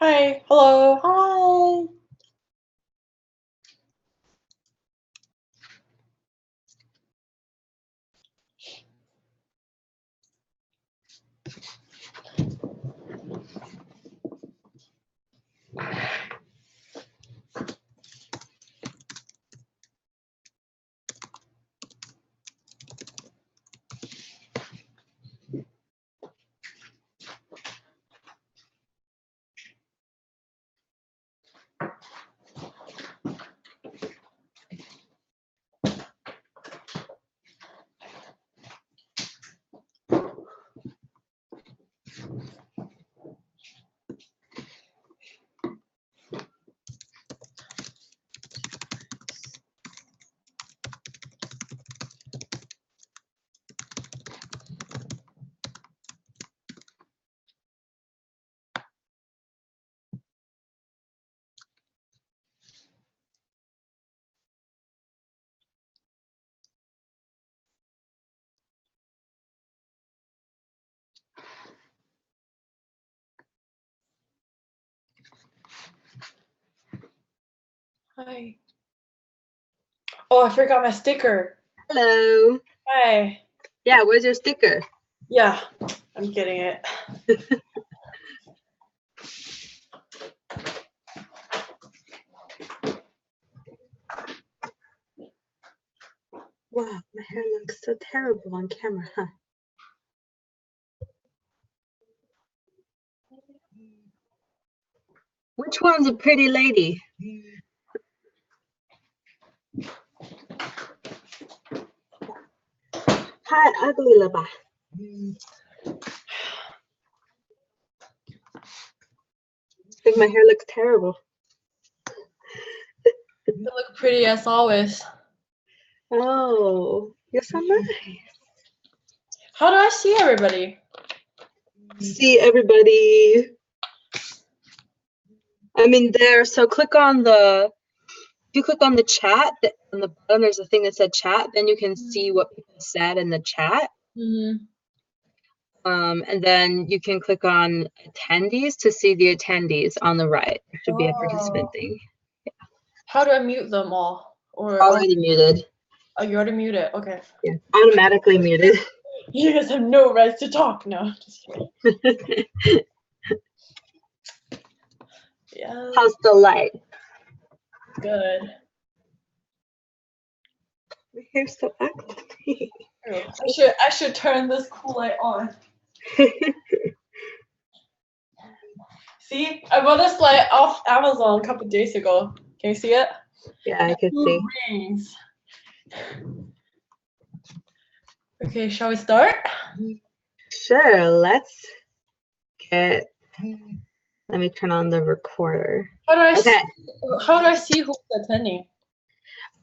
Hi, hello, hi. Hi. Oh, I forgot my sticker. Hello. Hi. Yeah, where's your sticker? Yeah, I'm getting it. Wow, my hair looks so terrible on camera, huh? Which one's a pretty lady? Hi, ugly了吧? I think my hair looks terrible. You look pretty as always. Oh, you're so nice. How do I see everybody? See everybody. I'm in there, so click on the, if you click on the chat, on the bottom there's a thing that said chat, then you can see what people said in the chat. Mm-hmm. And then you can click on attendees to see the attendees on the right. There should be a participant thing. How do I mute them all? Or Already muted. Oh, you already muted. Okay. Yeah, automatically muted. You guys have no rights to talk now. Just kidding. Yeah. How's the light? Good. My hair's so ugly. I should turn this cool light on. See, I bought this light off Amazon a couple days ago. Can you see it? Yeah, I can see. Rings. Okay, shall we start? Sure, let's get. Let me turn on the recorder. How do I see who's attending?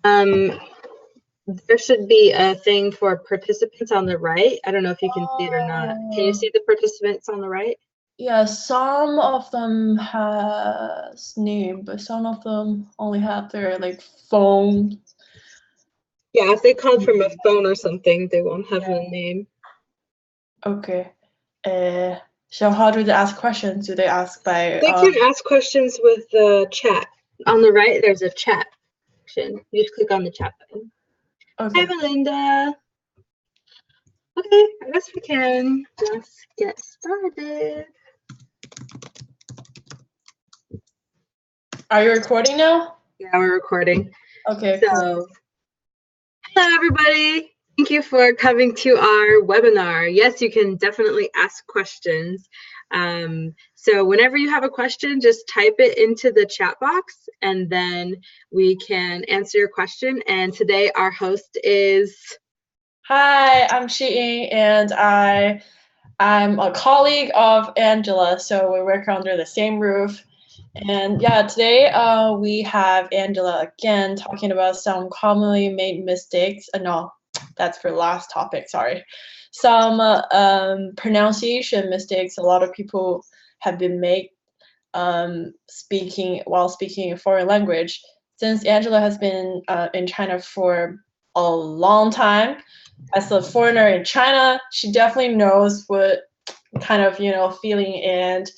There should be a thing for participants on the right. I don't know if you can see it or not. Can you see the participants on the right? Yeah, some of them has name, but some of them only have their like phone. Yeah, if they call from a phone or something, they won't have a name. Okay. So how do they ask questions? Do they ask by? They can ask questions with the chat. On the right, there's a chat section. You just click on the chat button. Okay. Hi, Melinda. Okay, I guess we can just get started. Are you recording now? Yeah, we're recording. Okay. So, Cool. hello, everybody. Thank you for coming to our webinar. Yes, you can definitely ask questions. So whenever you have a question, just type it into the chat box and then we can answer your question. And today our host is... Hi, I'm Shi-Ying, and I'm a colleague of Angela, so we work under the same roof. And yeah, today we have Angela again talking about some commonly made mistakes. No, that's for last topic, sorry. Some pronunciation mistakes a lot of people have been made while speaking a foreign language. Since Angela has been in China for a long time, as a foreigner in China, she definitely knows what kind of feeling and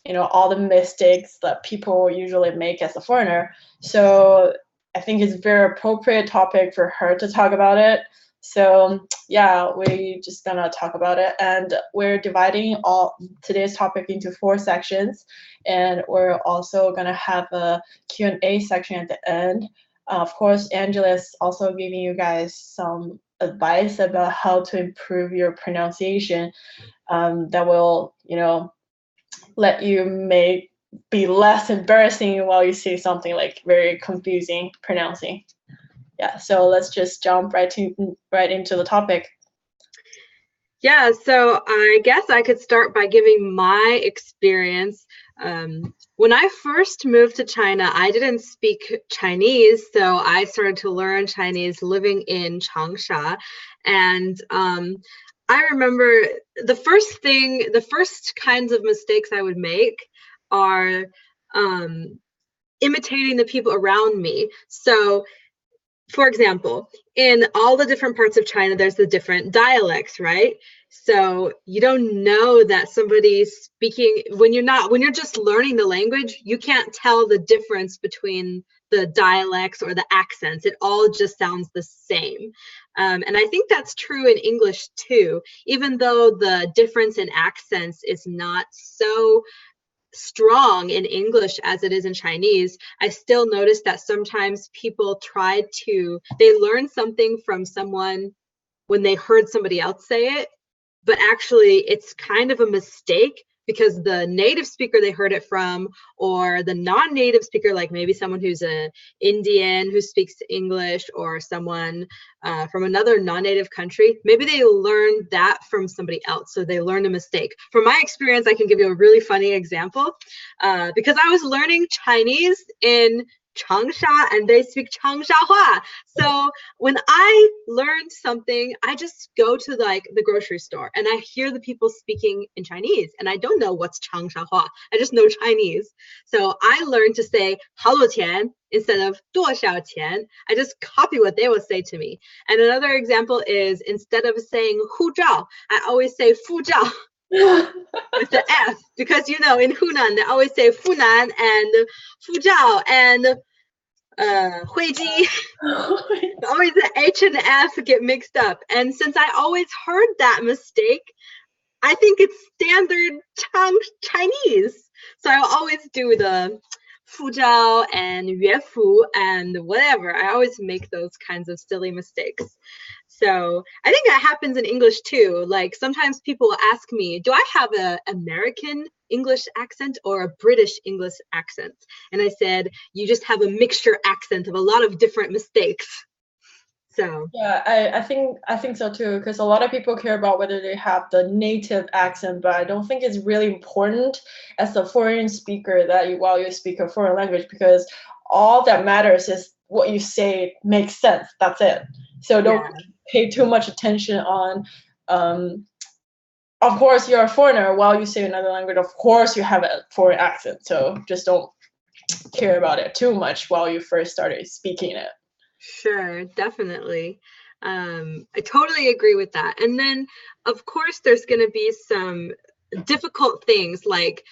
all the mistakes that people usually make as a foreigner. So I think it's a very appropriate topic for her to talk about it. So yeah, we just gonna talk about it, and we're dividing all today's topic into 4 sections, and we're also gonna have a Q&A section at the end. Of course, Angela's also giving you guys some advice about how to improve your pronunciation, that will, let you be less embarrassing while you say something like very confusing pronouncing. Yeah, so let's just jump right into the topic. Yeah, so I guess I could start by giving my experience. When I first moved to China, I didn't speak Chinese, so I started to learn Chinese living in Changsha. And I remember the first kinds of mistakes I would make are imitating the people around me. So, for example, in all the different parts of China, there's the different dialects, right? So you don't know that somebody's speaking when you're just learning the language, you can't tell the difference between the dialects or the accents. It all just sounds the same. And I think that's true in English too, even though the difference in accents is not so strong in English as it is in Chinese. I still notice that sometimes people they learn something from someone when they heard somebody else say it, but actually it's kind of a mistake because the native speaker they heard it from, or the non-native speaker, like maybe someone who's an Indian who speaks English, or someone from another non-native country, maybe they learned that from somebody else, so they learned a mistake. From my experience, I can give you a really funny example, because I was learning Chinese in Changsha and they speak Changsha Hua. So when I learned something, I just go to like the grocery store and I hear the people speaking in Chinese and I don't know what's Changsha Hua. I just know Chinese. So I learned to say 好多钱 instead of 多少钱. I just copy what they will say to me. And another example is instead of saying 护照, I always say 护照. With the F, because in Hunan they always say Funan and Fuzhou and Huiji. Always the H and the F get mixed up. And since I always heard that mistake, I think it's standard Chinese. So I always do the Fuzhou and Yuefu and whatever. I always make those kinds of silly mistakes. So I think that happens in English too. Like sometimes people ask me, do I have an American English accent or a British English accent? And I said, you just have a mixture accent of a lot of different mistakes. So yeah, I think so too, because a lot of people care about whether they have the native accent, but I don't think it's really important as a foreign speaker that while you speak a foreign language, because all that matters is what you say makes sense. That's it. So don't pay too much attention on. Of course, you're a foreigner. While you say another language, of course you have a foreign accent. So just don't care about it too much while you first started speaking it. Sure, definitely. I totally agree with that. And then, of course, there's going to be some difficult things like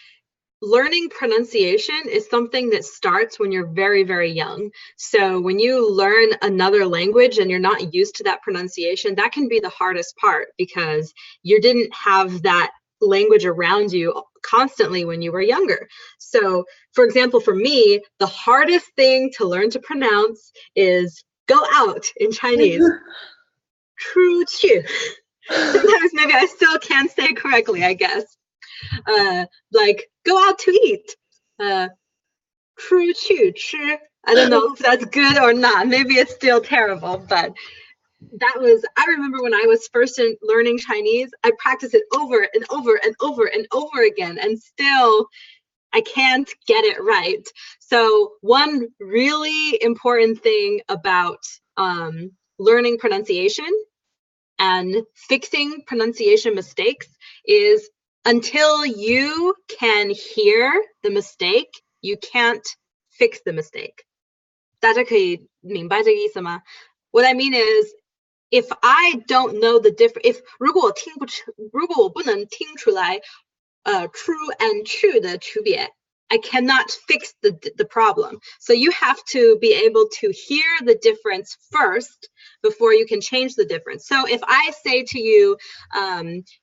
learning pronunciation is something that starts when you're very, very young. So when you learn another language and you're not used to that pronunciation, that can be the hardest part because you didn't have that language around you constantly when you were younger. So, for example, for me, the hardest thing to learn to pronounce is go out in Chinese. 出去. Sometimes maybe I still can't say it correctly, I guess. Like go out to eat. 出去吃. I don't know if that's good or not. Maybe it's still terrible, but I remember when I was first learning Chinese, I practiced it over and over and over and over again, and still I can't get it right. So one really important thing about learning pronunciation and fixing pronunciation mistakes is until you can hear the mistake, you can't fix the mistake. 大家可以明白这个意思吗? What I mean is, if I don't know the difference, 如果我不能听出来 true and 去的区别。I cannot fix the problem. So you have to be able to hear the difference first before you can change the difference. So if I say to you,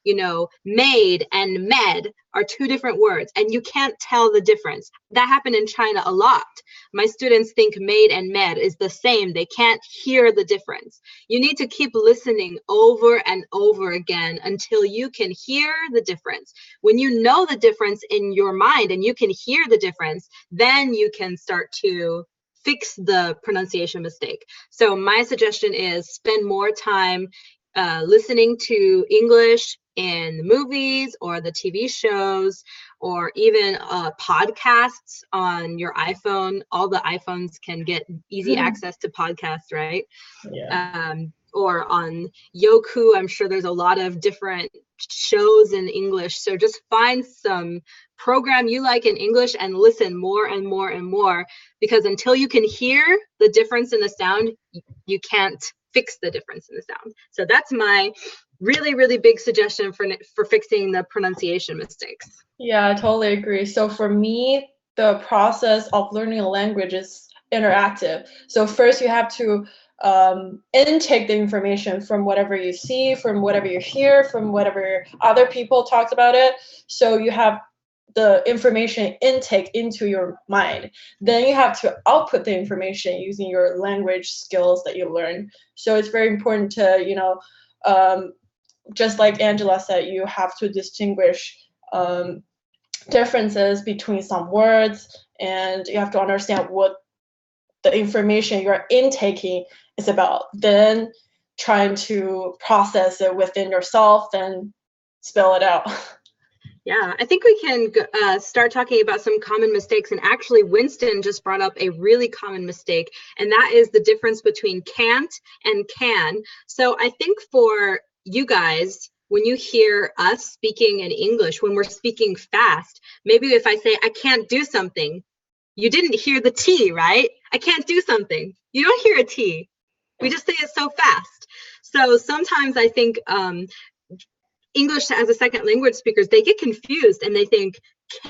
you know, made and med are two different words and you can't tell the difference. That happened in China a lot. My students think made and med is the same. They can't hear the difference. You need to keep listening over and over again until you can hear the difference. When you know the difference in your mind and you can hear the difference, then you can start to fix the pronunciation mistake. So my suggestion is spend more time listening to English in the movies or the TV shows, or even podcasts on your iPhone. All the iPhones can get easy access to podcasts, right? Yeah. Or on Yoku, I'm sure there's a lot of different shows in English. So just find some program you like in English and listen more and more and more, because until you can hear the difference in the sound, you can't fix the difference in the sound. So that's my really, really big suggestion for fixing the pronunciation mistakes. Yeah, I totally agree. So for me, the process of learning a language is interactive. So first you have to intake the information from whatever you see, from whatever you hear, from whatever other people talked about it. So you have the information intake into your mind. Then you have to output the information using your language skills that you learn. So it's very important to, you know, just like Angela said, you have to distinguish differences between some words, and you have to understand what the information you're intaking is about. Then trying to process it within yourself and spell it out. Yeah, I think we can start talking about some common mistakes. And actually, Winston just brought up a really common mistake, and that is the difference between can't and can. So I think for you guys, when you hear us speaking in English, when we're speaking fast, maybe if I say, I can't do something, you didn't hear the T, right? I can't do something. You don't hear a T. We just say it so fast. So sometimes I think English as a second language speakers, they get confused and they think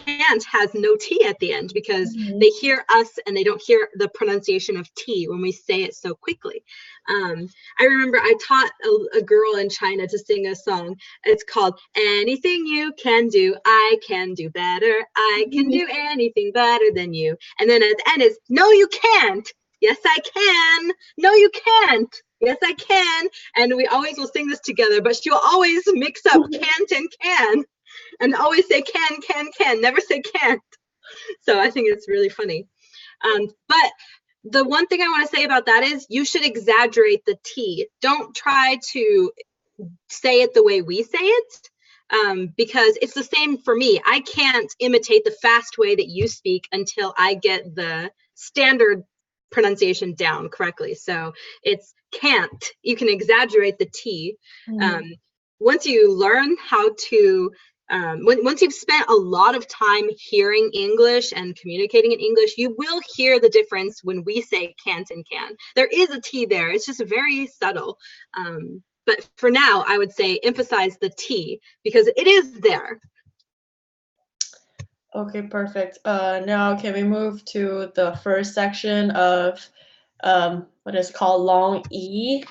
can't has no T at the end because they hear us and they don't hear the pronunciation of T when we say it so quickly. I remember I taught a girl in China to sing a song. It's called Anything You Can Do, I Can Do Better. I can do anything better than you. And then at the end is, no, you can't. Yes, I can. No, you can't. Yes, I can. And we always will sing this together, but she'll always mix up can't and can, and always say can, never say can't. So I think it's really funny. But the one thing I want to say about that is you should exaggerate the T. Don't try to say it the way we say it, because it's the same for me. I can't imitate the fast way that you speak until I get the standard pronunciation down correctly. So it's can't. You can exaggerate the T. Once you learn how to, once you've spent a lot of time hearing English and communicating in English, you will hear the difference when we say can't and can. There is a T there. It's just very subtle. But for now, I would say emphasize the T because it is there. Okay, perfect. Now can we move to the first section of what is called long E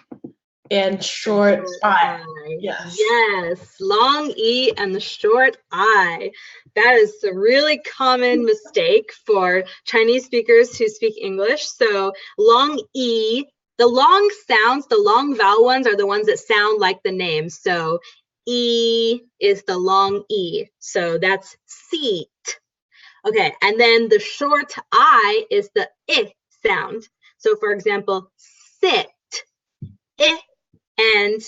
and short I? Yes, long E and the short I. That is a really common mistake for Chinese speakers who speak English. So long E, the long sounds, the long vowel ones are the ones that sound like the name. So E is the long E. So that's seat. Okay, and then the short I is the I sound. So for example, sit, I, and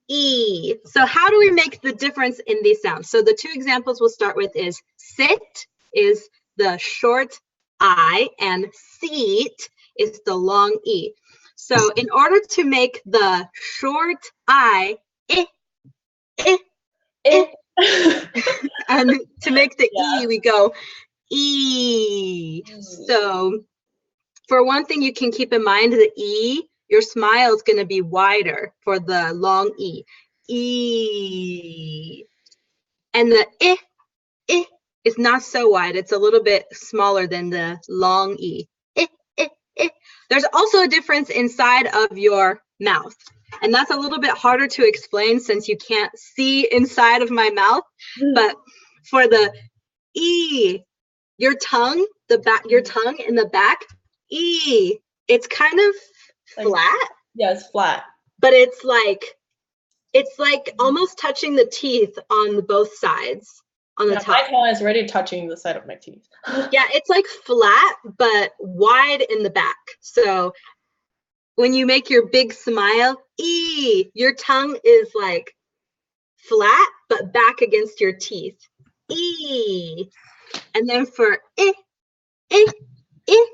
E. So how do we make the difference in these sounds? So the two examples we'll start with is sit is the short I and seat is the long E. So in order to make the short I, and to make the E, we go E. So for one thing, you can keep in mind the E, your smile is going to be wider for the long E. E. And the I I is not so wide. It's a little bit smaller than the long E. I. There's also a difference inside of your mouth. And that's a little bit harder to explain since you can't see inside of my mouth. But for the E, your tongue, your tongue in the back, E, it's kind of flat. Yeah, it's flat. But it's like almost touching the teeth on both sides. On the top. My tongue is already touching the side of my teeth. Yeah, it's like flat but wide in the back. So when you make your big smile, E, your tongue is like flat but back against your teeth. E. And then for I,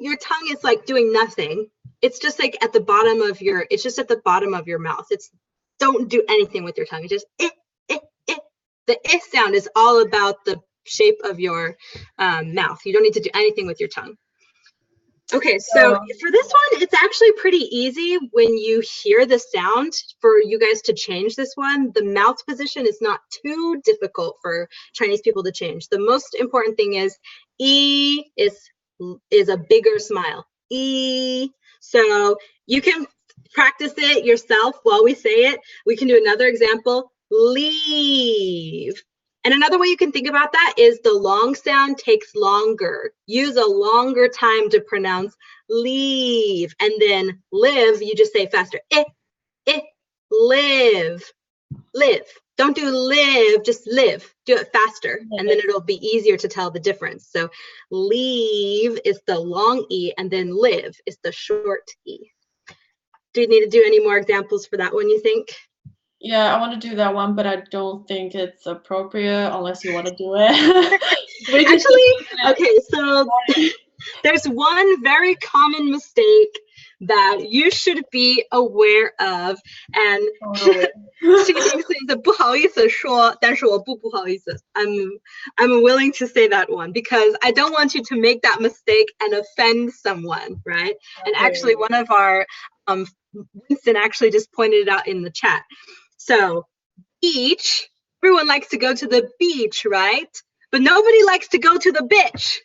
your tongue is like doing nothing. It's just like at the bottom of your, it's just at the bottom of your mouth. It's don't do anything with your tongue. It's just I. The I sound is all about the shape of your mouth. You don't need to do anything with your tongue. Okay, so for this one, it's actually pretty easy when you hear the sound for you guys to change this one. The mouth position is not too difficult for Chinese people to change. The most important thing is E is a bigger smile. E. So you can practice it yourself while we say it. We can do another example. Leave. And another way you can think about that is the long sound takes longer. Use a longer time to pronounce leave. And then live, you just say faster. Live. Live. Don't do live, just live. Do it faster. And then it'll be easier to tell the difference. So leave is the long E, and then live is the short E. Do you need to do any more examples for that one, you think? Yeah, I want to do that one, but I don't think it's appropriate unless you want to do it. Actually, okay, so there's one very common mistake that you should be aware of, and she says 不好意思说，但是我不好意思. I'm willing to say that one because I don't want you to make that mistake and offend someone, right? And actually, one of our Winston actually just pointed it out in the chat. So, beach, everyone likes to go to the beach, right? But nobody likes to go to the bitch.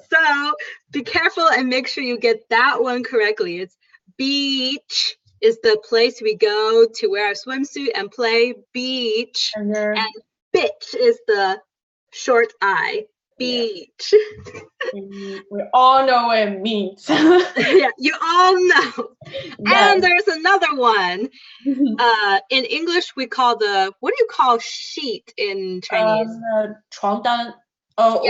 So, be careful and make sure you get that one correctly. It's beach is the place we go to wear our swimsuit and play beach. And bitch is the short I. Beach. We all know what it means. Yeah, you all know. Yes. And there's another one. In English, we call what do you call sheet in Chinese? 床单, or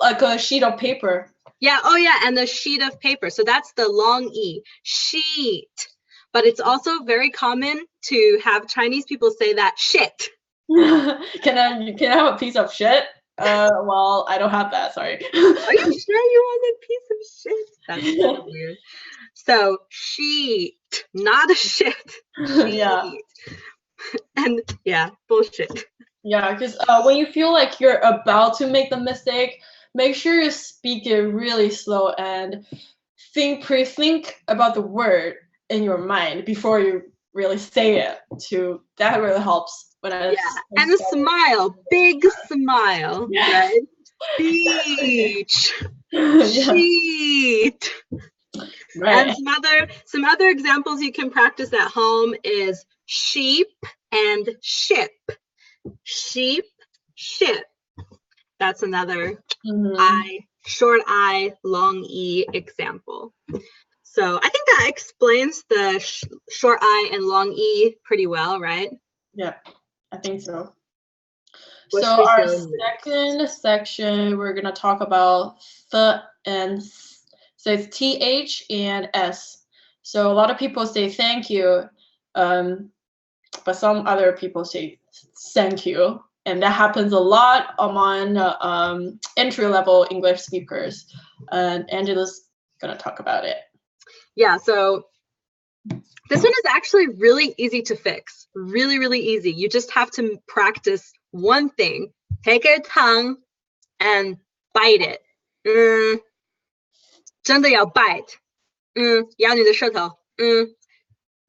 like a sheet of paper. Yeah, oh yeah, and the sheet of paper. So that's the long E, sheet. But it's also very common to have Chinese people say that shit. Can I have a piece of shit? Well, I don't have that, sorry. Are you sure you want a piece of shit? That's so weird. So, sheet, not a shit. Sheet. Yeah. And yeah, bullshit. Yeah, because when you feel like you're about to make the mistake, make sure you speak it really slow and pre-think about the word in your mind before you really say it. That really helps. And a smile, big smile, right? Beach, sheet. Right. And some other examples you can practice at home is sheep and ship. Sheep, ship. That's another short I, long E example. So I think that explains the short I and long E pretty well, right? Yeah. I think so. So our second section, we're going to talk about the and so it's TH and S. So a lot of people say thank you, but some other people say thank you. And that happens a lot among entry-level English speakers. And Angela's going to talk about it. Yeah, so this one is actually really easy to fix. Really, really easy. You just have to practice one thing. Take your tongue and bite it. 真的要 bite. 咬你的舌头.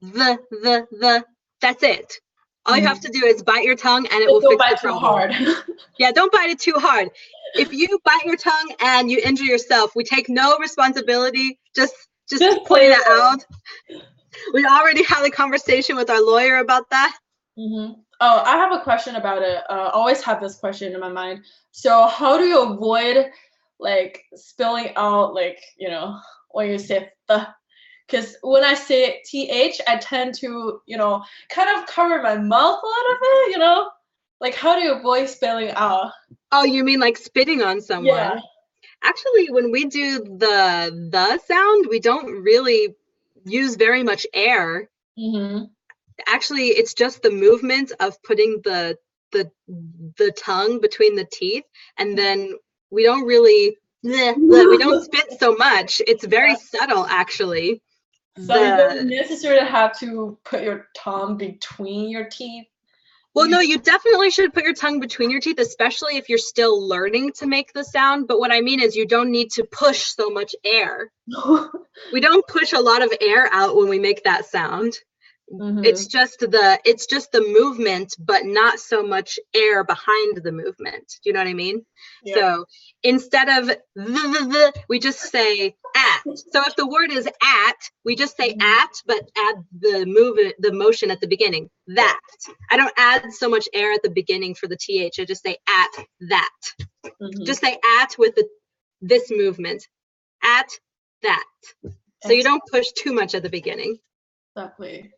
The. That's it. All you have to do is bite your tongue and it will Don't fix the bite too problem. hard. Yeah, don't bite it too hard. If you bite your tongue and you injure yourself, we take no responsibility. Just pointing that out. We already had a conversation with our lawyer about that. Mm-hmm. Oh, I have a question about it. Always have this question in my mind. So how do you avoid like spilling out, like, you know, when you say the? Because when I say th, I tend to, you know, kind of cover my mouth a little bit, you know? Like, how do you avoid spilling out? Oh, you mean like spitting on someone? Yeah. Actually, when we do the sound, we don't really use very much air. Mm-hmm. Actually, it's just the movement of putting the tongue between the teeth, and then we don't really we don't spit so much. It's very subtle, actually. So you don't necessarily have to put your tongue between your teeth. Well, no, you definitely should put your tongue between your teeth, especially if you're still learning to make the sound. But what I mean is you don't need to push so much air. We don't push a lot of air out when we make that sound. Mm-hmm. It's just the movement, but not so much air behind the movement. Do you know what I mean? Yeah. So instead of we just say at. So if the word is at, we just say at, but add the motion at the beginning. That. I don't add so much air at the beginning for the th. I just say at that. Mm-hmm. Just say at with this movement. At that. So you don't push too much at the beginning. Exactly.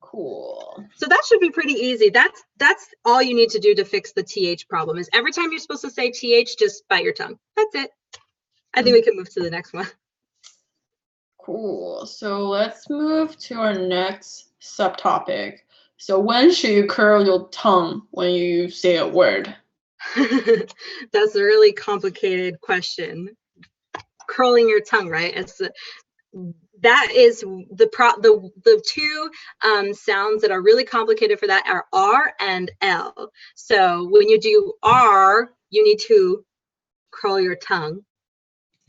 Cool. So that should be pretty easy. That's all you need to do to fix the th problem. Is every time you're supposed to say th, just bite your tongue. That's it. I think we can move to the next one. Cool. So let's move to our next subtopic. So when should you curl your tongue when you say a word? That's a really complicated question. Curling your tongue, right? That is the two sounds that are really complicated for that are R and L. So when you do R, you need to curl your tongue.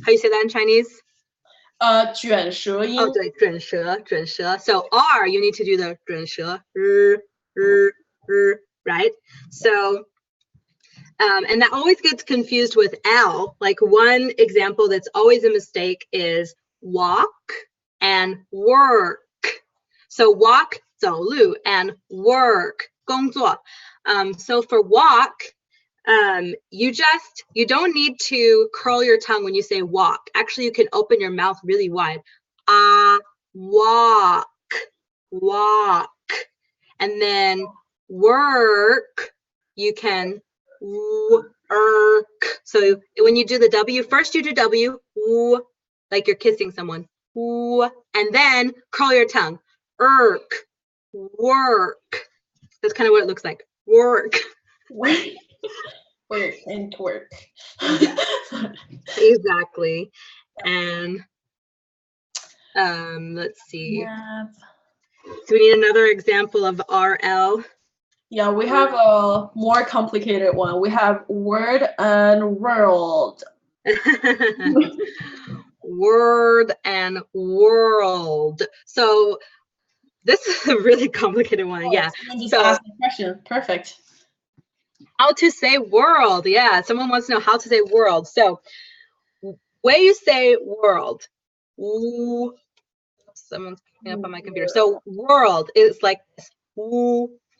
How do you say that in Chinese? 卷舌音. Oh, 对，卷舌. So R, you need to do the 卷舌, right? So and that always gets confused with L. Like one example that's always a mistake is walk and work. So walk, 走路, and work, 工作. So for walk, you don't need to curl your tongue when you say walk. Actually, you can open your mouth really wide. Walk. And then work, you can work. So when you do the W, first you do W, like you're kissing someone. And then curl your tongue. Work. That's kind of what it looks like. Work. Work and twerk. Yeah. Exactly. And let's see. Yeah. Do we need another example of RL? Yeah, we have a more complicated one. We have word unrolled. Word and world. So this is a really complicated one. Yeah. Just ask the question. Perfect. How to say world. Yeah, someone wants to know how to say world. So way you say world. Someone's picking up on my computer. So world is like this.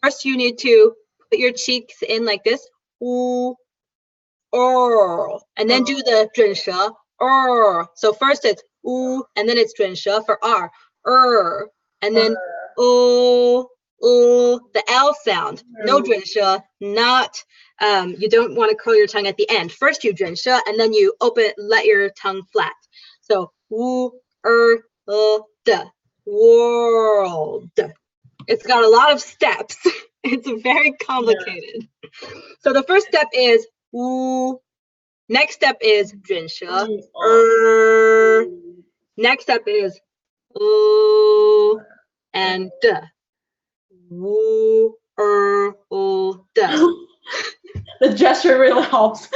First you need to put your cheeks in like this. And then do the 卷舌. So first it's and then it's 卷舌 for R. And then the L sound. No 卷舌, not you don't want to curl your tongue at the end. First you 卷舌 and then you let your tongue flat. So the world. It's got a lot of steps. It's very complicated. Yeah. So the first step is next step is 卷舌. Next step is and The gesture really helps.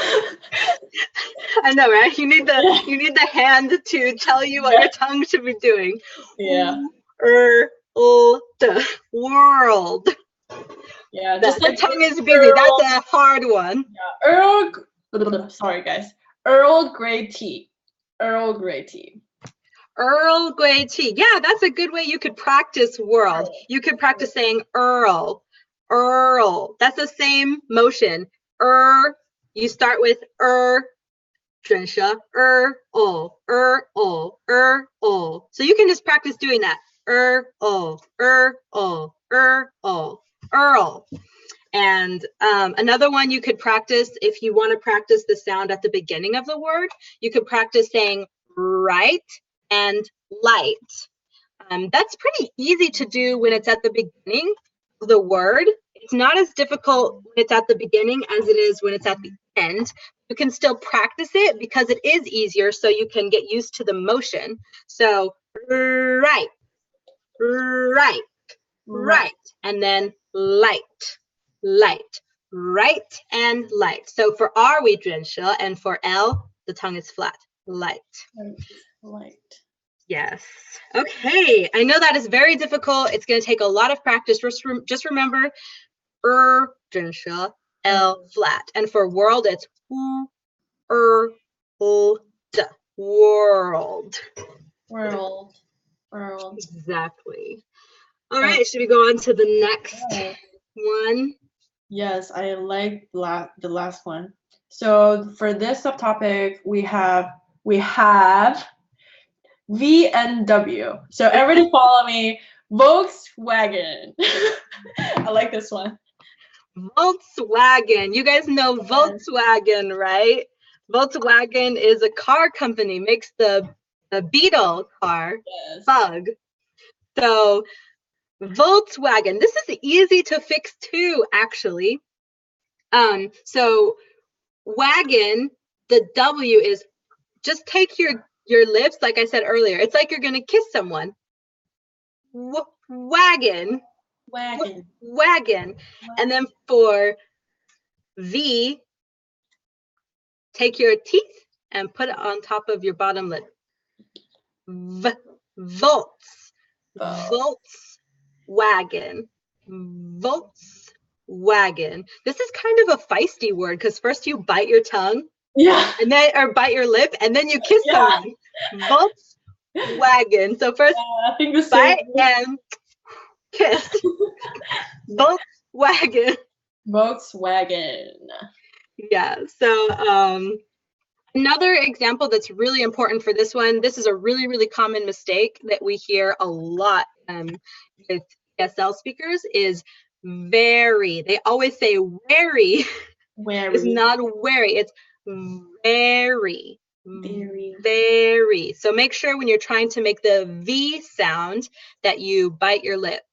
I know, right? You need the hand to tell you what your tongue should be doing. Yeah. World. Yeah, just The like tongue is busy. That's a hard one. Sorry, guys. Earl Grey tea. Earl Grey tea. Earl Grey tea. Yeah, that's a good way you could practice world. You could practice saying Earl. Earl. That's the same motion. You start with 准舌 Earl. So you can just practice doing that. Earl. And another one you could practice if you want to practice the sound at the beginning of the word, you could practice saying right and light. That's pretty easy to do when it's at the beginning of the word. It's not as difficult when it's at the beginning as it is when it's at the end. You can still practice it because it is easier, so you can get used to the motion. So right, and then light, right and light. So for R we 卷舌, and for L the tongue is flat. Light. Yes. Okay. I know that is very difficult. It's going to take a lot of practice. Just remember, 卷舌, L flat. And for world, it's world. World. Exactly. All right. Should we go on to the next one? Yes, I like the last one. So for this subtopic, we have VNW. So everybody follow me. Volkswagen. I like this one. Volkswagen. You guys know Volkswagen, right? Volkswagen is a car company, makes the Beetle car, Bug. So Volkswagen. This is easy to fix too, actually. So wagon, the W is just take your lips, like I said earlier. It's like you're gonna kiss someone. Wagon. And then for V, take your teeth and put it on top of your bottom lip. Volts. Volkswagen. Volkswagen. This is kind of a feisty word because first you bite your tongue. Yeah. And then, or bite your lip, and then you kiss someone. Volkswagen. So first, I think the bite and kiss. Volkswagen. Yeah. So another example that's really important for this one. This is a really, really common mistake that we hear a lot with ESL speakers is very. They always say wary. It's not wary. It's very. So make sure when you're trying to make the V sound that you bite your lip.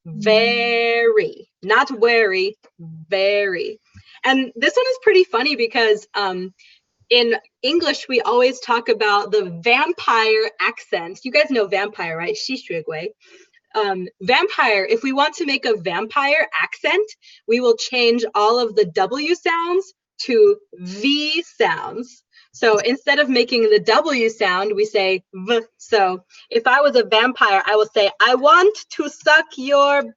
Very. Not wary, very. And this one is pretty funny because in English, we always talk about the vampire accent. You guys know vampire, right? 吸血鬼. Vampire, if we want to make a vampire accent, we will change all of the W sounds to V sounds. So instead of making the W sound, we say V. So if I was a vampire, I will say, I want to suck your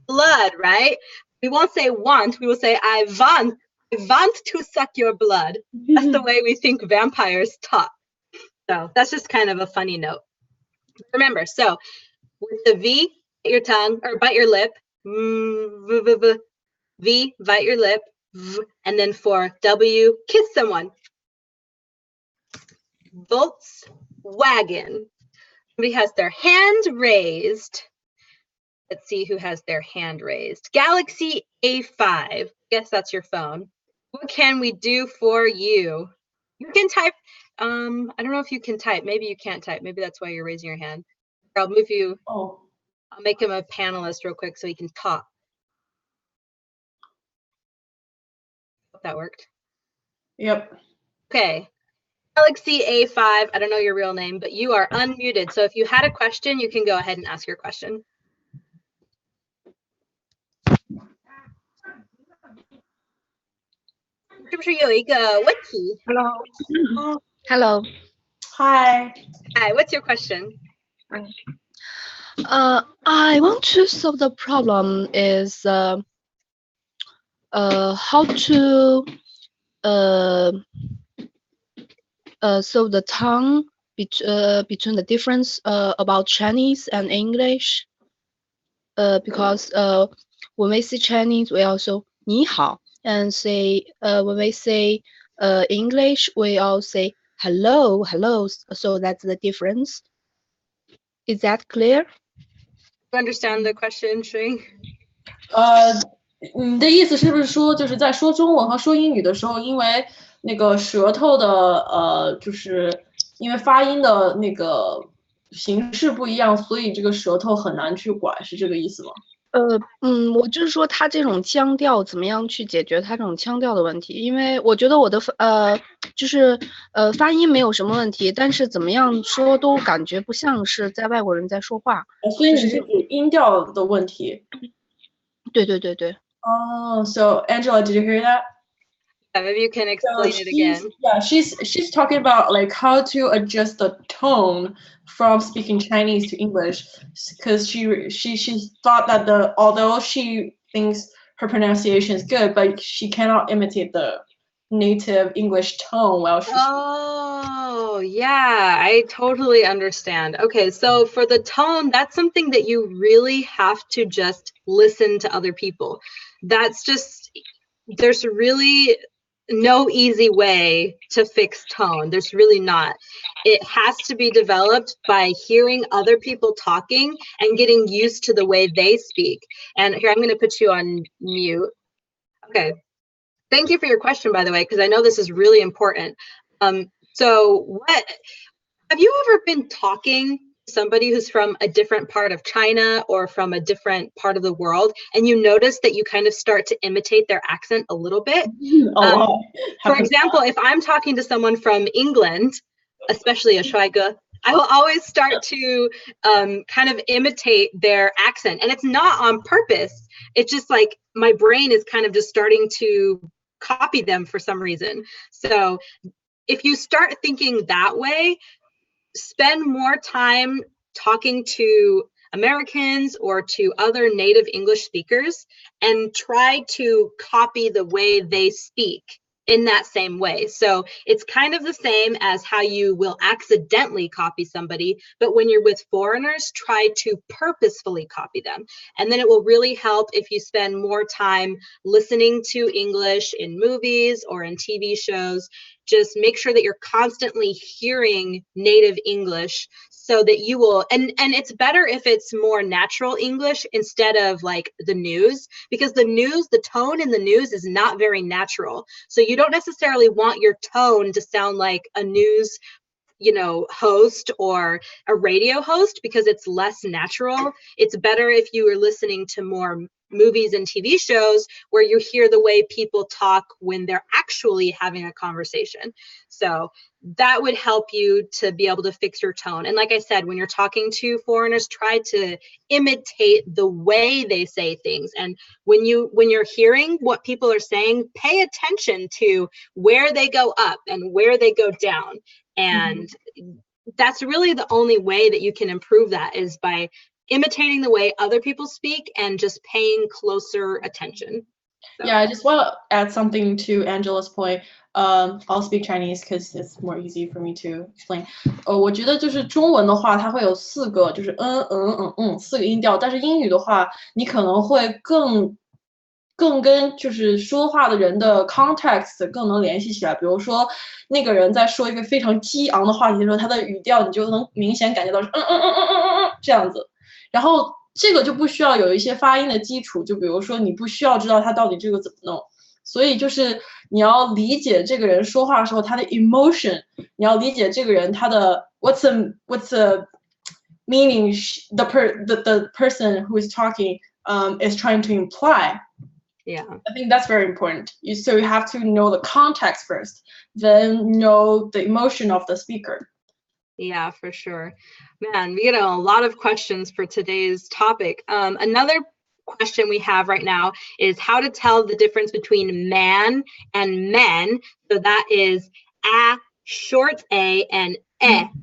blood, right? We won't say want, we will say, I want to suck your blood. That's the way we think vampires talk. So that's just kind of a funny note. Remember, so with the V, bite your tongue, or bite your lip. V, bite your lip. And then for W, kiss someone. Volkswagen. Somebody has their hand raised. Let's see who has their hand raised. Galaxy A5. Guess that's your phone. What can we do for you? You can type. I don't know if you can type. Maybe you can't type. Maybe that's why you're raising your hand. I'll move you. I'll make him a panelist real quick so he can talk. Hope that worked. Yep. Okay. Galaxy A5. I don't know your real name, but you are unmuted. So if you had a question, you can go ahead and ask your question. Hello. Hi. Hi, what's your question? I want to solve the problem is how to uh, solve the tongue between the difference about Chinese and English. Because when we say Chinese, we also 你好, and say when we say English, we all say hello, hello. So that's the difference. Is that clear? You understand the question, Shui? 你的意思是不是说，就是在说中文和说英语的时候，因为那个舌头的就是因为发音的那个形式不一样，所以这个舌头很难去拐，是这个意思吗？我就是说他这种腔调怎么样去解决他这种腔调的问题？因为我觉得我的就是发音没有什么问题，但是怎么样说都感觉不像是在外国人在说话。所以你是指音调的问题？对对对对。Oh, so Angela, did you hear that? Yeah, maybe you can explain it again. Yeah, she's talking about like how to adjust the tone from speaking Chinese to English, because she thought that although she thinks her pronunciation is good, but she cannot imitate the native English tone while she's. Oh, yeah, I totally understand. Okay, so for the tone, that's something that you really have to just listen to other people. That's just, there's really no easy way to fix tone. There's really not. It has to be developed by hearing other people talking and getting used to the way they speak. And here, I'm going to put you on mute. Okay. Thank you for your question, by the way, because I know this is really important. So what have you ever been talking to somebody who's from a different part of China or from a different part of the world, and you notice that you kind of start to imitate their accent a little bit? For example, if I'm talking to someone from England, especially a Shuaige, I will always start to kind of imitate their accent. And it's not on purpose. It's just like my brain is kind of just starting to copy them for some reason. So if you start thinking that way, spend more time talking to Americans or to other native English speakers and try to copy the way they speak in that same way. So it's kind of the same as how you will accidentally copy somebody, but when you're with foreigners, try to purposefully copy them. And then it will really help if you spend more time listening to English in movies or in TV shows. Just make sure that you're constantly hearing native English so that you will, and it's better if it's more natural English instead of like the news, because the news, the tone in the news is not very natural. So you don't necessarily want your tone to sound like a news, host or a radio host, because it's less natural. It's better if you are listening to more movies and TV shows where you hear the way people talk when they're actually having a conversation. So that would help you to be able to fix your tone. And like I said, when you're talking to foreigners, try to imitate the way they say things. And when you're hearing what people are saying, pay attention to where they go up and where they go down. And that's really the only way that you can improve that, is by imitating the way other people speak and just paying closer attention. So. Yeah, I just want to add something to Angela's point. I'll speak Chinese because it's more easy for me to explain. 我觉得就是中文的话，它会有4个，就是4个音调，但是英语的话，你可能会更跟就是说话的人的 context 更能联系起来。比如说，那个人在说一个非常激昂的话题的时候，他的语调你就能明显感觉到是这样子。然后这个就不需要有一些发音的基础，就比如说你不需要知道他到底这个怎么弄，所以就是你要理解这个人说话的时候他的 emotion， 你要理解这个人他的 what's the meaning the person who is talking is trying to imply. Yeah, I think that's very important. So you have to know the context first, then know the emotion of the speaker. Yeah, for sure. Man, we get a lot of questions for today's topic. Another question we have right now is how to tell the difference between man and men. So that is a short a and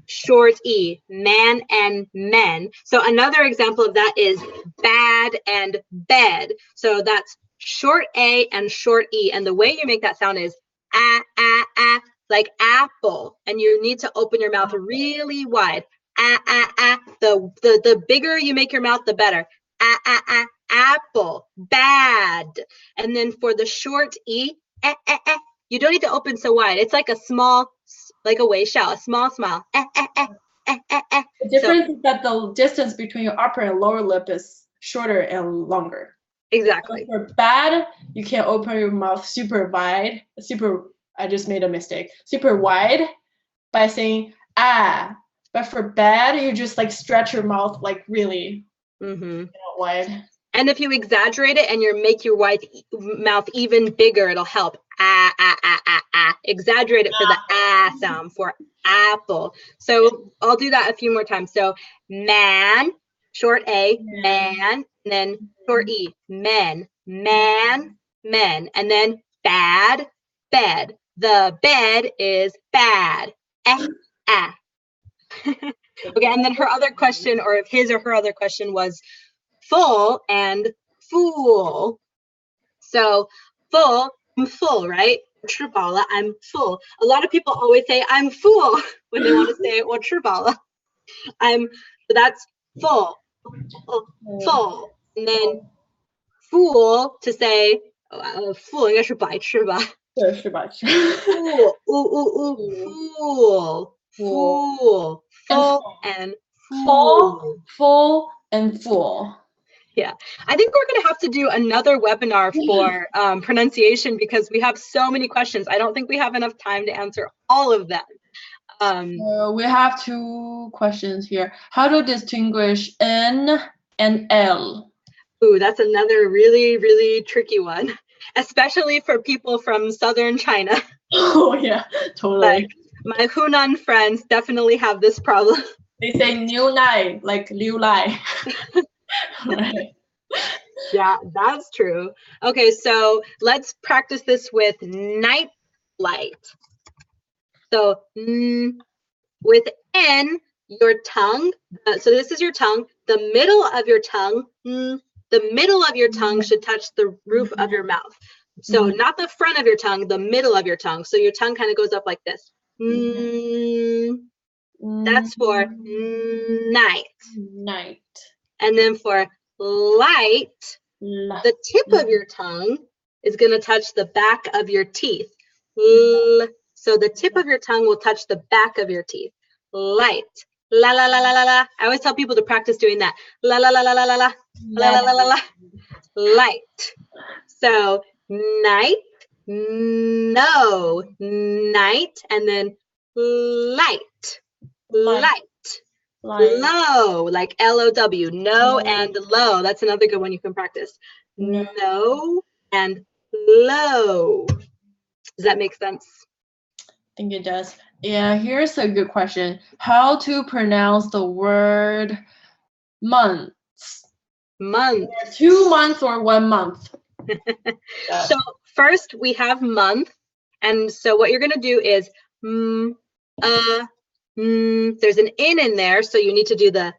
short E, man and men. So another example of that is bad and bed. So that's short A and short E. And the way you make that sound is like apple. And you need to open your mouth really wide. The bigger you make your mouth, the better. Apple, bad. And then for the short E, you don't need to open so wide. It's like a small, like a wei xiao, a small smile. The difference is that the distance between your upper and lower lip is shorter and longer. Exactly. So for bad, you can open your mouth super wide. I just made a mistake. Super wide by saying ah. But for bad, you just like stretch your mouth like really wide. And if you exaggerate it and you make your mouth even bigger, it'll help. Exaggerate it for the sound for apple. So I'll do that a few more times. So man, short A, man, and then short E, men, man, men, and then bad, bed. The bed is bad. Okay, and then her other question, or his or her other question was full and fool. So full, I'm full, right? 吃饱了, I'm full. A lot of people always say I'm full when they want to say 我吃饱了. So that's full, full. And then fool to say, fool 应该是白痴吧? 对，是白痴。 Fool, fool, full and full and full. Yeah, I think we're going to have to do another webinar for pronunciation because we have so many questions. I don't think we have enough time to answer all of them. We have 2 questions here. How to distinguish N and L? Ooh, that's another really, really tricky one, especially for people from southern China. Oh yeah, totally. Like my Hunan friends definitely have this problem. They say Niu Lai, like Liu Lai. Right. Yeah, that's true. Okay, so let's practice this with night light. So with N, your tongue, so this is your tongue, the middle of your tongue, the middle of your tongue should touch the roof of your mouth. So not the front of your tongue, the middle of your tongue. So your tongue kind of goes up like this. That's for night. Night. And then for light, the tip of your tongue is going to touch the back of your teeth. So the tip of your tongue will touch the back of your teeth. Light. La la la la la la. I always tell people to practice doing that. La la la la la la la. La la la la la. Light. So night, no, night, and then light. Light. Low, like L-O-W, no and low. That's another good one you can practice. No and low. Does that make sense? I think it does. Yeah, here's a good question. How to pronounce the word months? Month. 2 months or 1 month? So first we have month. And so what you're going to do is there's an in there, so you need to do the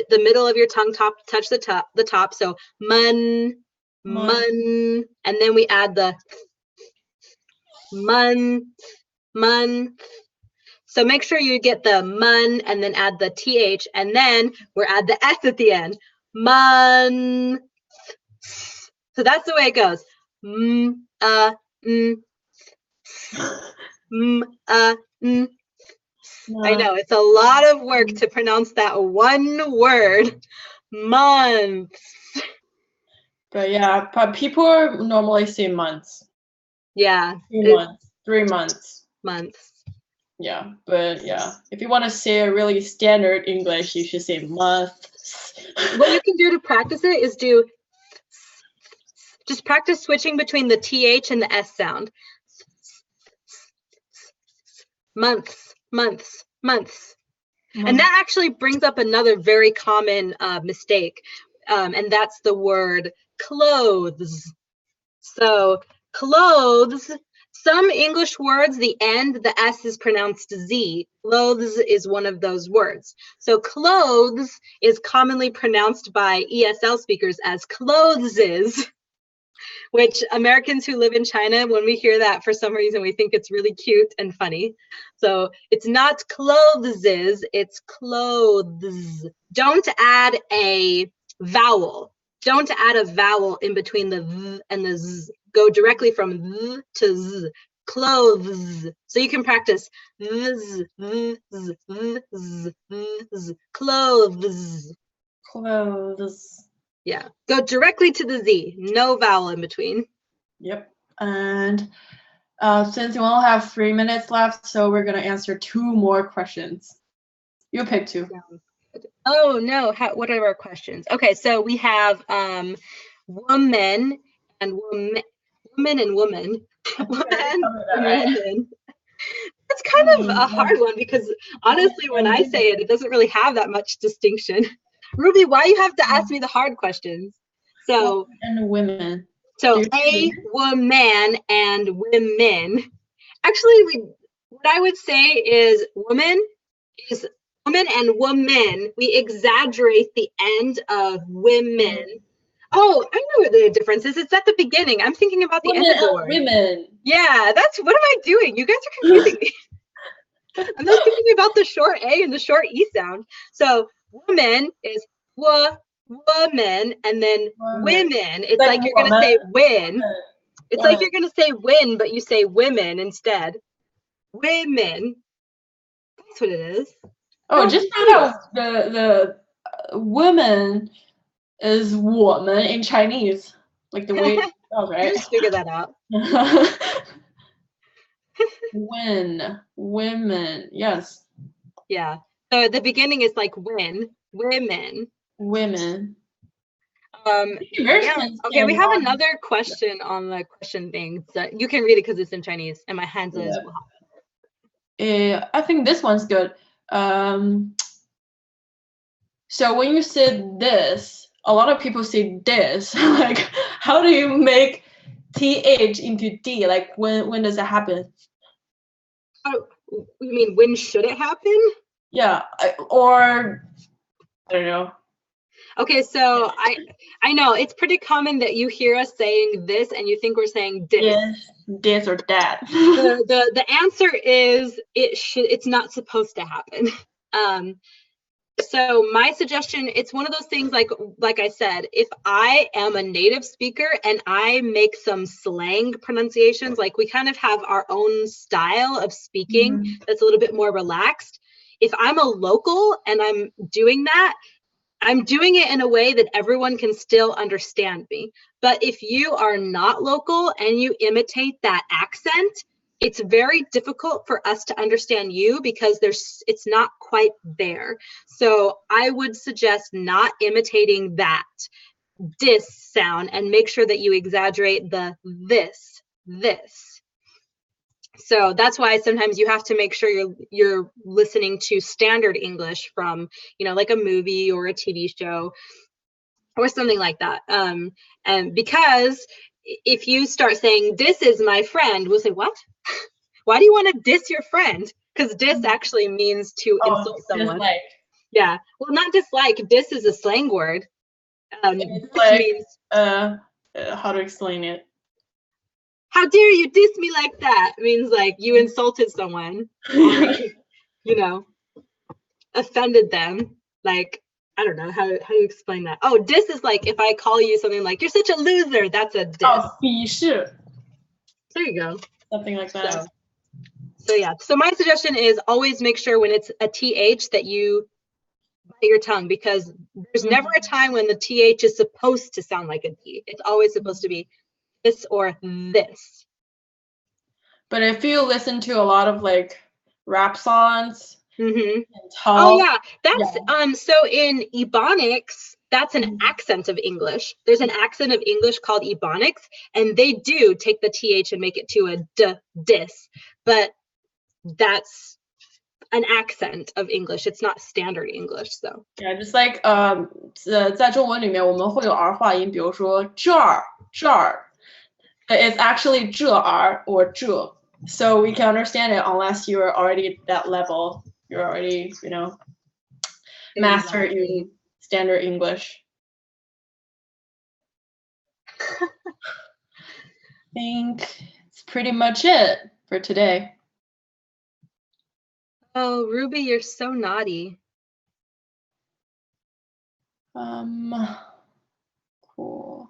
middle of your tongue touch the top. So mun, and then we add the mun. So make sure you get the mun and then add the th, and then we'll add the s at the end. Mun. So that's the way it goes. I know, it's a lot of work to pronounce that one word, months. But yeah, but people normally say months. Yeah. 3 months. 3 months. Months. Yeah, but yeah, if you want to say a really standard English, you should say months. What you can do to practice it is just practice switching between the th and the s sound. Months, months, months. And that actually brings up another very common mistake, and that's the word clothes. So clothes, Some English words, the S is pronounced Z. Clothes is one of those words. So clothes is commonly pronounced by ESL speakers as clothes, which Americans who live in China, when we hear that, for some reason, we think it's really cute and funny. So it's not clothes, it's clothes. Don't add a vowel. Don't add a vowel in between the V and the Z. Go directly from V to Z. Clothes. So you can practice Z, Z, Z, Z, Z, clothes. Clothes. Yeah, go directly to the Z, no vowel in between. Yep. And since we only have 3 minutes left, so we're gonna answer 2 more questions. You pick 2. Oh no, what are our questions? Okay, so we have woman and woman, woman and woman, woman and woman. That's kind of a hard one because honestly, when I say it, it doesn't really have that much distinction. Ruby, why you have to ask me the hard questions? So and women. So a woman and women. Actually, what I would say is woman and woman. We exaggerate the end of women. Oh, I know what the difference is. It's at the beginning. I'm thinking about the end of the word. Women. Yeah, what am I doing? You guys are confusing me. I'm not thinking about the short A and the short E sound. So woman is woman, and then women. It's like you're gonna say win. It's like you're gonna say win, but you say women instead. Women. That's what it is. Oh, just found out the woman is 我们 in Chinese, like the way. Oh, right. You just figure that out. Women, yes. Yeah. So at the beginning is like win, women. Women. Yeah. Okay, we have another question on the question thing. So you can read it because it's in Chinese, and my hands will help. I think this one's good. So when you say this, a lot of people say this. Like, how do you make th into d? Like, when does it happen? Oh, you mean when should it happen? Yeah, or I don't know. Okay, so I know it's pretty common that you hear us saying this and you think we're saying this. This or that. The answer is it's not supposed to happen. So my suggestion, it's one of those things like I said, if I am a native speaker and I make some slang pronunciations, like we kind of have our own style of speaking that's a little bit more relaxed. If I'm a local and I'm doing that, I'm doing it in a way that everyone can still understand me. But if you are not local and you imitate that accent, it's very difficult for us to understand you because it's not quite there. So I would suggest not imitating that this sound and make sure that you exaggerate the this. So that's why sometimes you have to make sure you're listening to standard English from, like a movie or a TV show or something like that. And because if you start saying, this is my friend, we'll say, what? Why do you want to diss your friend? Because diss actually means to insult someone. Dislike. Yeah. Well, not dislike. Diss is a slang word. It's like, means how to explain it? How dare you diss me like that? It means like you insulted someone, or, offended them. Like, I don't know, how do you explain that? Oh, diss is like if I call you something like, you're such a loser, that's a diss. Oh, 鄙视. There you go. Something like that. So yeah, so my suggestion is always make sure when it's a TH that you bite your tongue, because there's never a time when the TH is supposed to sound like a D. It's always supposed to be this or this. But if you listen to a lot of like rap songs, oh yeah, that's so in Ebonics, that's an accent of English. There's an accent of English called Ebonics, and they do take the TH and make it to a dis, but that's an accent of English. It's not standard English, so. Yeah, just like 在中文里面我们会有儿化音，比如说这儿。But it's actually 这儿 or 这. So we can understand it unless you're already at that level. You're already, master in standard English. I think it's pretty much it for today. Oh, Ruby, you're so naughty. Cool.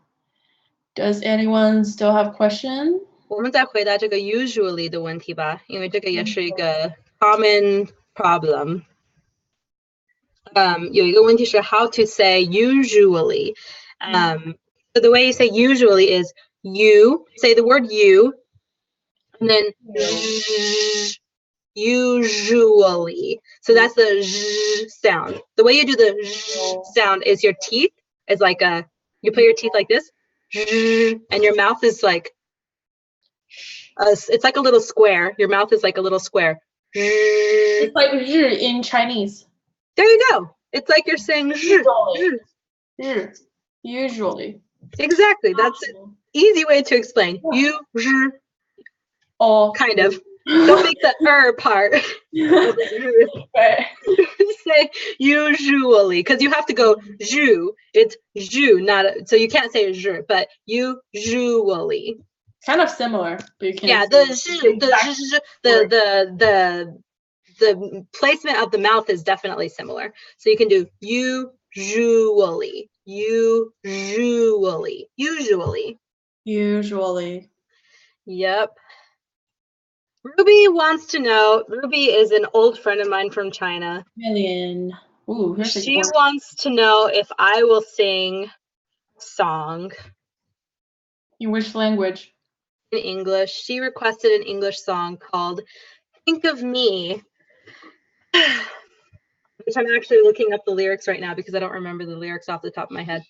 Does anyone still have question? 我们再回答这个 usually 的问题吧，因为这个也是一个 common problem. 有一个问题是 how to say usually. So the way you say usually is you, say the word you, and then usually. So that's the sound. The way you do the sound is your teeth is like you put your teeth like this, and your mouth is like, it's like a little square. Your mouth is like a little square. It's like 日 in Chinese. There you go. It's like you're saying Usually. Exactly. That's an easy way to explain. You, kind of. Don't make the part. Say usually, because you have to go ju. It's ju, not so you can't say zh, but usually. Kind of similar, but you can't. Yeah, the placement of the mouth is definitely similar. So you can do usually. Yep. Ruby wants to know, Ruby is an old friend of mine from China. Million. Ooh, She wants to know if I will sing a song. In which language? In English. She requested an English song called Think of Me, which I'm actually looking up the lyrics right now because I don't remember the lyrics off the top of my head.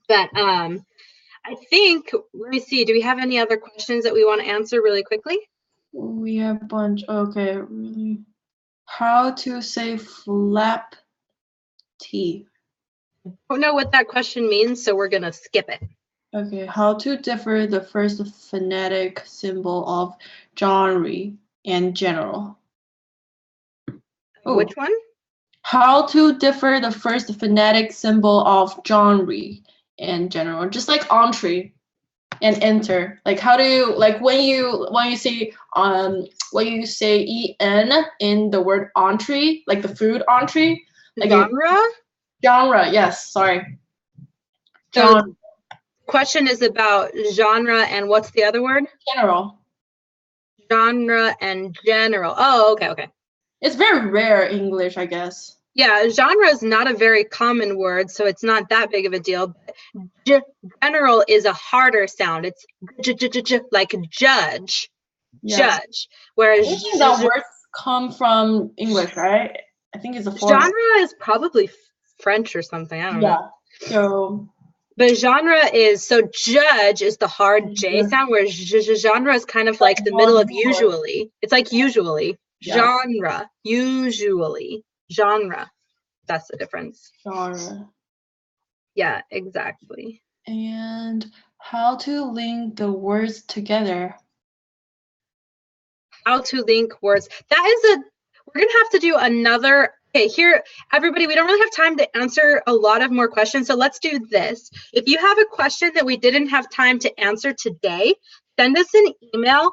But I think, let me see, do we have any other questions that we want to answer really quickly? We have a bunch. Okay, really. How to say flap T? I don't know what that question means, so we're going to skip it. Okay, how to differ the first phonetic symbol of genre and general? Ooh. Which one? How to differ the first phonetic symbol of genre and general, just like entree and enter. Like how do you, like when you say en in the word entree, like the food entree, like genre, yes, sorry. So question is about genre and what's the other word? General. Genre and general. Oh, okay. It's very rare English, I guess. Yeah, genre is not a very common word, so it's not that big of a deal. General is a harder sound. It's like judge, judge. Whereas that words come from English, right? I think it's a foreign. Genre is probably French or something. I don't know. So. But genre is, so judge is the hard J sound, whereas genre is kind of like the middle of usually. It's like usually. Genre, usually. Genre. That's the difference. Genre. Yeah, exactly. And how to link the words together. How to link words. We're going to have to do another. Okay, here, everybody, we don't really have time to answer a lot of more questions, so let's do this. If you have a question that we didn't have time to answer today, send us an email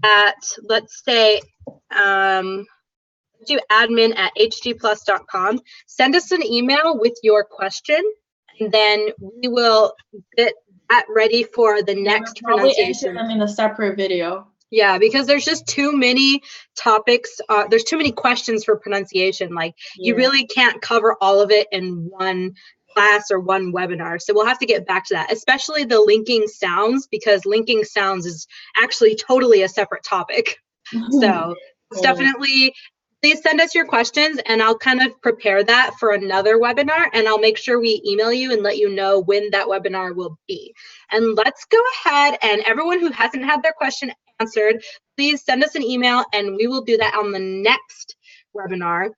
at, let's say, do admin@hgplus.com. Send us an email with your question, and then we will get that ready for the next pronunciation. Them in a separate video. Yeah, because there's just too many topics. There's too many questions for pronunciation. Like you really can't cover all of it in one class or one webinar. So we'll have to get back to that, especially the linking sounds, because linking sounds is actually totally a separate topic. So it's definitely, please send us your questions and I'll kind of prepare that for another webinar, and I'll make sure we email you and let you know when that webinar will be. And let's go ahead, and everyone who hasn't had their question answered, please send us an email and we will do that on the next webinar.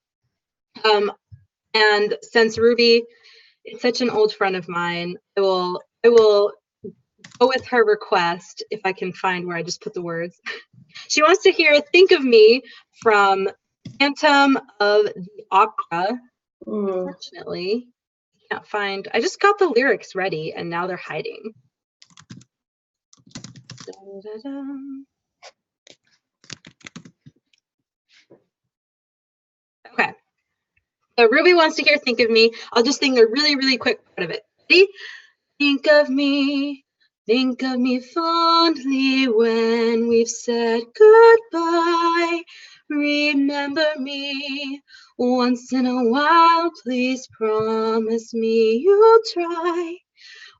And since Ruby is such an old friend of mine, I will go with her request, if I can find where I just put the words. She wants to hear Think of Me from Phantom of the Opera. Ooh. Unfortunately, I can't find. I just got the lyrics ready and now they're hiding. Da-da-dum. Okay. So Ruby wants to hear Think of Me. I'll just sing a really, really quick part of it. Ready? Think of me fondly when we've said goodbye. Remember me once in a while, please promise me you'll try.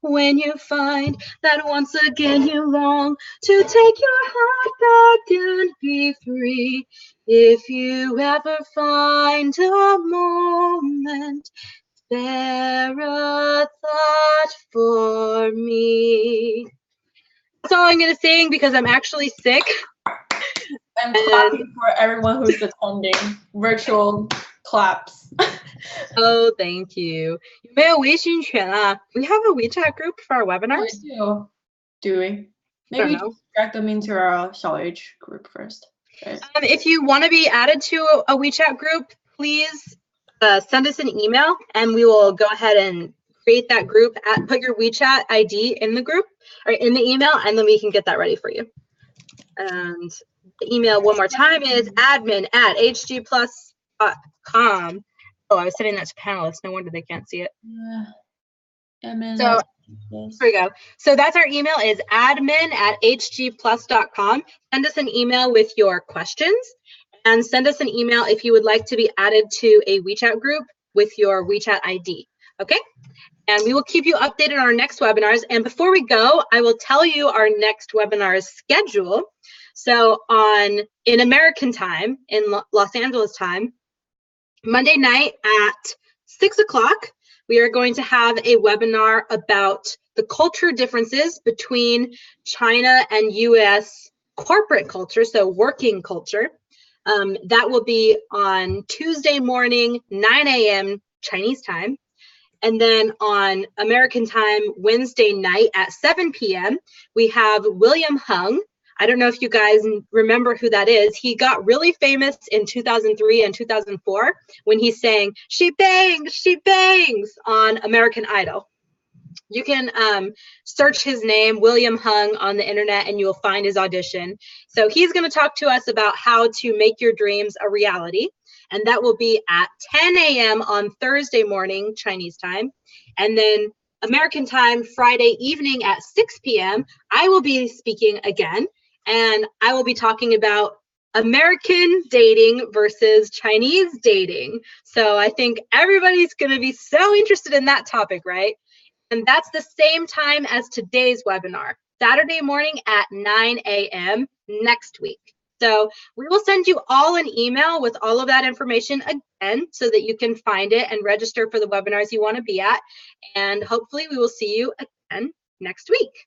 When you find that once again you long to take your heart back and be free, if you ever find a moment, spare a thought for me. That's all I'm going to sing because I'm actually sick. I'm clapping for everyone who's attending. Virtual claps. Oh, thank you. 有没有微信群啊? We have a WeChat group for our webinars. We do. Do we? Maybe just drag them into our Xiao H group first. Right? If you want to be added to a WeChat group, please send us an email and we will go ahead and create that group. Put your WeChat ID in the group or in the email, and then we can get that ready for you. And the email one more time is admin@hgplus.com. Oh, I was setting that to panelists. No wonder they can't see it. So there we go. So that's our email is admin@hgplus.com. Send us an email with your questions and send us an email if you would like to be added to a WeChat group with your WeChat ID. Okay? And we will keep you updated on our next webinars. And before we go, I will tell you our next webinar's schedule. So in American time, in Los Angeles time, Monday night at 6 o'clock, we are going to have a webinar about the culture differences between China and US corporate culture, so working culture. That will be on Tuesday morning, 9 a.m. Chinese time. And then on American time, Wednesday night at 7 p.m., we have William Hung. I don't know if you guys remember who that is. He got really famous in 2003 and 2004 when he sang she bangs on American Idol. You can search his name, William Hung, on the internet and you'll find his audition. So he's going to talk to us about how to make your dreams a reality. And that will be at 10 a.m. on Thursday morning, Chinese time. And then American time, Friday evening at 6 p.m., I will be speaking again. And I will be talking about American dating versus Chinese dating. So I think everybody's going to be so interested in that topic, right? And that's the same time as today's webinar, Saturday morning at 9 a.m. next week. So we will send you all an email with all of that information again so that you can find it and register for the webinars you want to be at. And hopefully we will see you again next week.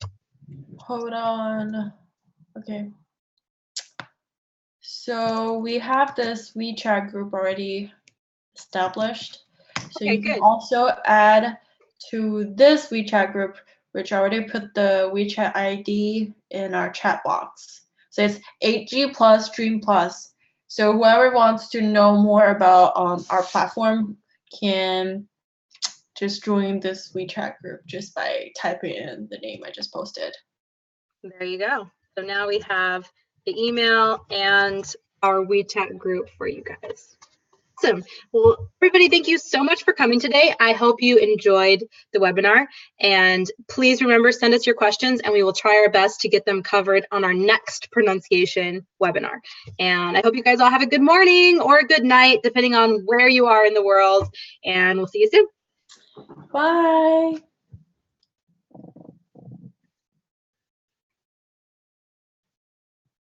Hold on. Okay. So we have this WeChat group already established. So you can also add to this WeChat group, which I already put the WeChat ID in our chat box. So it's 8G plus Dream Plus. So whoever wants to know more about our platform can just join this WeChat group just by typing in the name I just posted. There you go. So now we have the email and our WeChat group for you guys. Awesome. Well, everybody, thank you so much for coming today. I hope you enjoyed the webinar. And please remember, send us your questions and we will try our best to get them covered on our next pronunciation webinar. And I hope you guys all have a good morning or a good night, depending on where you are in the world. And we'll see you soon. Bye.